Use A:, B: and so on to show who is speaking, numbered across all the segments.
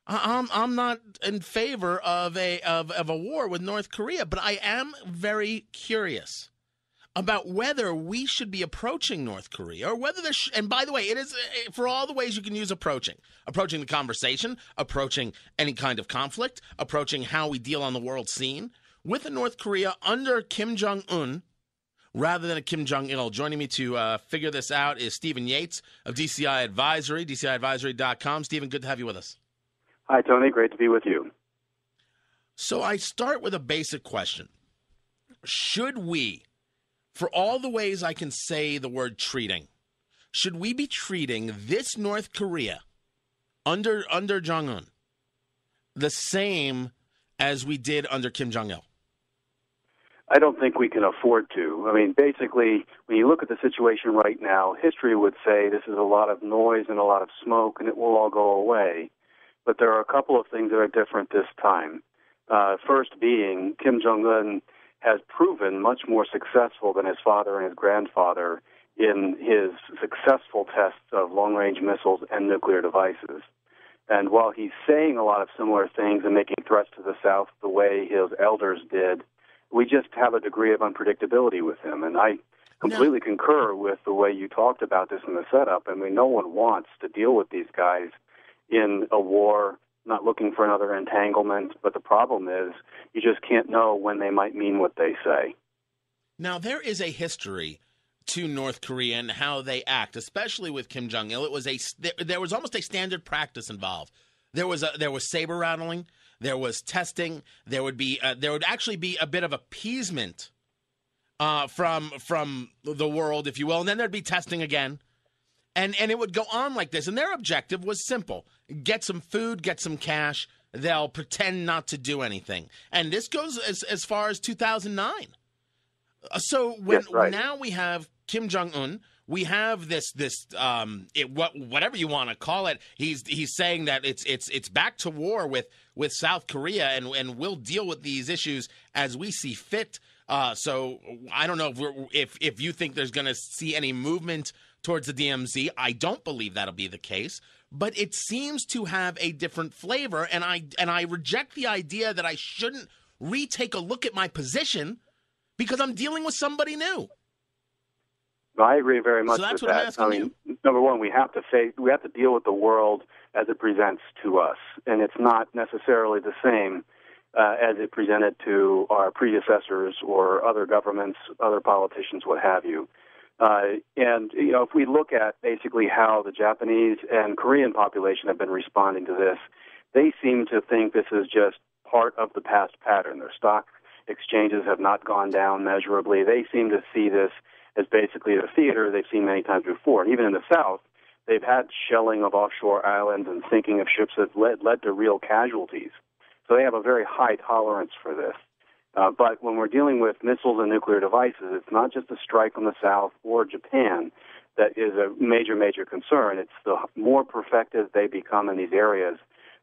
A: I'm not in favor of a war with North Korea, but I am very curious about whether we should be approaching North Korea or whether there's, and by the way, it is for all the ways you can use approaching the conversation, approaching any kind of conflict, approaching how we deal on the world scene with a North Korea under Kim Jong-un rather than a Kim Jong-il. Joining me to figure this out is Stephen Yates of DCI Advisory, DCIadvisory.com. Stephen, good to have you with us.
B: Hi, Tony. Great to be with you.
A: So I start with a basic question. Should we, for all the ways I can say the word treating, should we be treating this North Korea under Jong-un the same as we did under Kim Jong-il?
B: I don't think we can afford to. I mean, basically, when you look at the situation right now, history would say this is a lot of noise and a lot of smoke, and it will all go away. But there are a couple of things that are different this time. First being, Kim Jong-un has proven much more successful than his father and his grandfather in his successful tests of long-range missiles and nuclear devices. And while he's saying a lot of similar things and making threats to the South the way his elders did, we just have a degree of unpredictability with him. And I completely concur with the way you talked about this in the setup. I mean, no one wants to deal with these guys in a war, not looking for another entanglement. But the problem is you just can't know when they might mean what they say.
A: Now, there is a history to North Korea and how they act, especially with Kim Jong-il. There was almost a standard practice involved. There was saber rattling. There was testing. There would actually be a bit of appeasement from the world, if you will, and then there'd be testing again, and it would go on like this. And their objective was simple: get some food, get some cash. They'll pretend not to do anything, and this goes as far as 2009. So now we have Kim Jong-un. We have whatever you want to call it. He's saying that it's back to war with South Korea, and we'll deal with these issues as we see fit. So I don't know if you think there's going to see any movement towards the DMZ. I don't believe that'll be the case, but it seems to have a different flavor, and I reject the idea that I shouldn't retake a look at my position because I'm dealing with somebody new.
B: I agree very much with that. I mean, number one, we have to deal with the world as it presents to us, and it's not necessarily the same as it presented to our predecessors or other governments, other politicians, what have you. And if we look at basically how the Japanese and Korean population have been responding to this, they seem to think this is just part of the past pattern. Their stock exchanges have not gone down measurably. They seem to see this as basically a theater they've seen many times before. And even in the South, they've had shelling of offshore islands and sinking of ships that led to real casualties. So they have a very high tolerance for this. But when we're dealing with missiles and nuclear devices, it's not just a strike on the South or Japan that is a major, major concern. It's the more perfected they become in these areas,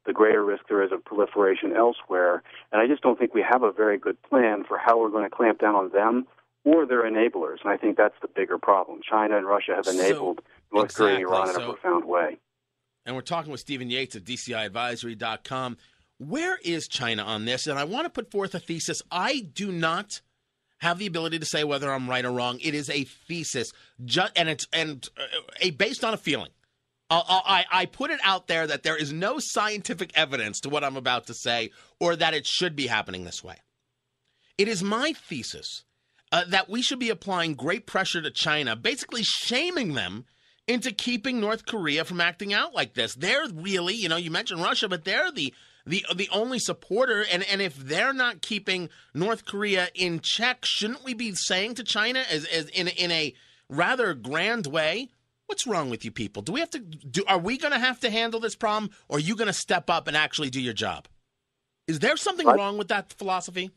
B: the greater risk there is of proliferation elsewhere. And I just don't think we have a very good plan for how we're going to clamp down on them or their enablers. And I think that's the bigger problem. China and Russia have enabled North Korea and Iran in a profound way.
A: And we're talking with Stephen Yates of DCIadvisory.com. Where is China on this? And I want to put forth a thesis. I do not have the ability to say whether I'm right or wrong. It is a thesis, based on a feeling. I put it out there that there is no scientific evidence to what I'm about to say or that it should be happening this way. It is my thesis that we should be applying great pressure to China, basically shaming them into keeping North Korea from acting out like this. They're really, you mentioned Russia, but they're the only supporter. And if they're not keeping North Korea in check, shouldn't we be saying to China as in a rather grand way, what's wrong with you people? Are we going to have to handle this problem, or are you going to step up and actually do your job? Is there something wrong with that philosophy?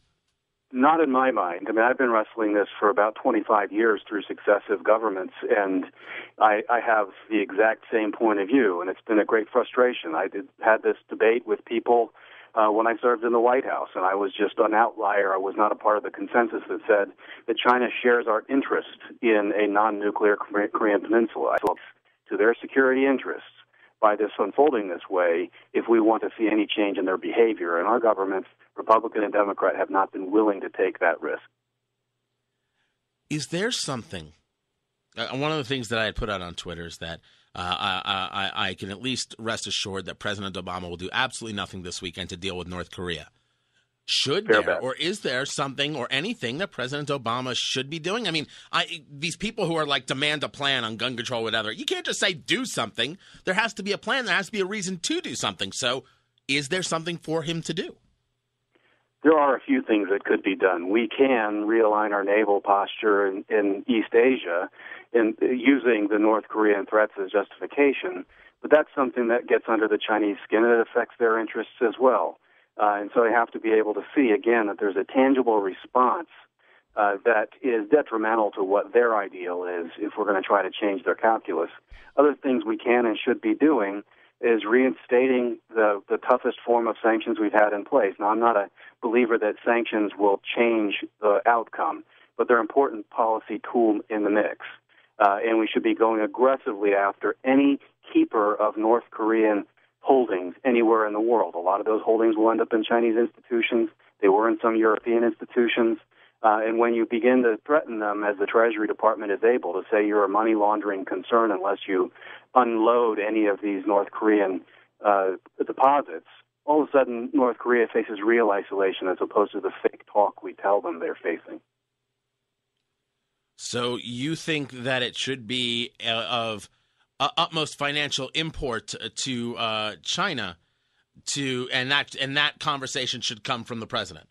B: Not in my mind. I mean, I've been wrestling this for about 25 years through successive governments, and I have the exact same point of view, and it's been a great frustration. I had this debate with people when I served in the White House, and I was just an outlier. I was not a part of the consensus that said that China shares our interest in a non-nuclear Korean peninsula. To their security interests, by this unfolding this way if we want to see any change in their behavior. And our governments, Republican and Democrat, have not been willing to take that risk.
A: Is there something? One of the things that I had put out on Twitter is that I can at least rest assured that President Obama will do absolutely nothing this weekend to deal with North Korea. Should there, or is there something or anything that President Obama should be doing? I mean, these people who are like demand a plan on gun control, whatever, you can't just say do something. There has to be a plan. There has to be a reason to do something. So is there something for him to do?
B: There are a few things that could be done. We can realign our naval posture in East Asia using the North Korean threats as justification, but that's something that gets under the Chinese skin and it affects their interests as well. And so they have to be able to see, again, that there's a tangible response that is detrimental to what their ideal is if we're going to try to change their calculus. Other things we can and should be doing is reinstating the toughest form of sanctions we've had in place. Now, I'm not a believer that sanctions will change the outcome, but they're an important policy tool in the mix. And we should be going aggressively after any keeper of North Korean holdings anywhere in the world. A lot of those holdings will end up in Chinese institutions. They were in some European institutions. And when you begin to threaten them, as the Treasury Department is able to say you're a money laundering concern unless you unload any of these North Korean deposits, all of a sudden North Korea faces real isolation as opposed to the fake talk we tell them they're facing.
A: So you think that it should be of utmost financial import to China, and that conversation should come from the president?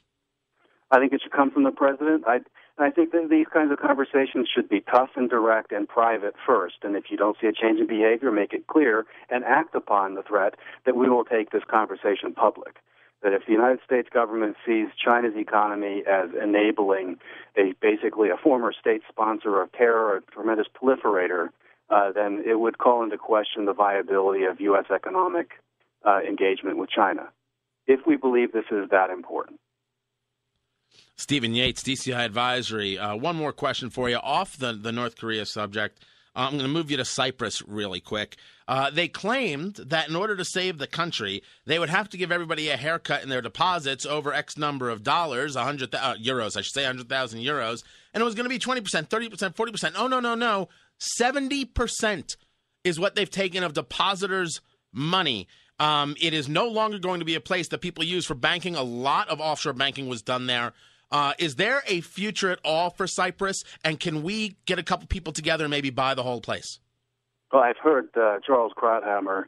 B: I think it should come from the president. I think that these kinds of conversations should be tough and direct and private first. And if you don't see a change in behavior, make it clear and act upon the threat that we will take this conversation public. That if the United States government sees China's economy as enabling basically a former state sponsor of terror, a tremendous proliferator, then it would call into question the viability of U.S. economic engagement with China, if we believe this is that important.
A: Stephen Yates, DCI Advisory. One more question for you off the North Korea subject. I'm going to move you to Cypress really quick. They claimed that in order to save the country, they would have to give everybody a haircut in their deposits over X number of dollars, euros, I should say 100,000 euros, and it was going to be 20%, 30%, 40%. Oh, no. 70% is what they've taken of depositors' money. It is no longer going to be a place that people use for banking. A lot of offshore banking was done there. Is there a future at all for Cypress? And can we get a couple people together and maybe buy the whole place?
B: Well, I've heard Charles Krauthammer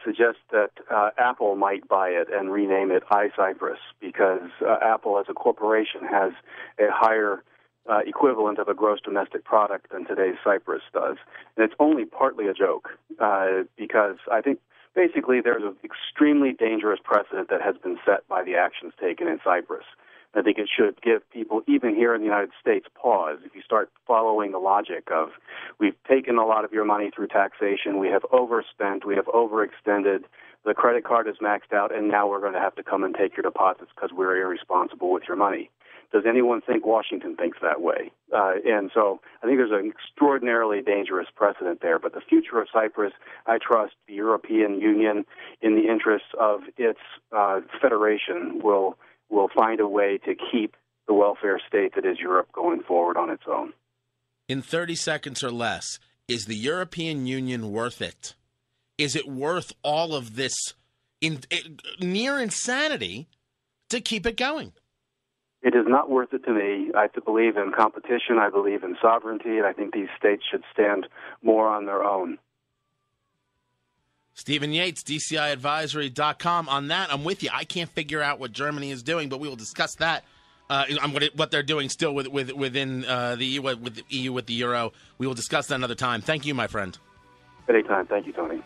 B: suggest that Apple might buy it and rename it iCypress because Apple as a corporation has a higher equivalent of a gross domestic product than today's Cypress does. And it's only partly a joke because I think basically there's an extremely dangerous precedent that has been set by the actions taken in Cyprus. I think it should give people, even here in the United States, pause. If you start following the logic of we've taken a lot of your money through taxation, we have overspent, we have overextended, the credit card is maxed out, and now we're going to have to come and take your deposits because we're irresponsible with your money. Does anyone think Washington thinks that way? And so I think there's an extraordinarily dangerous precedent there. But the future of Cyprus, I trust the European Union, in the interests of its federation, will find a way to keep the welfare state that is Europe going forward on its own.
A: In 30 seconds or less, is the European Union worth it? Is it worth all of this near insanity to keep it going?
B: It is not worth it to me. I believe in competition. I believe in sovereignty. And I think these states should stand more on their own.
A: Stephen Yates, DCIadvisory.com. On that, I'm with you. I can't figure out what Germany is doing, but we will discuss that. What they're doing still within the EU, with the EU, with the euro. We will discuss that another time. Thank you, my friend.
B: Anytime. Thank you, Tony.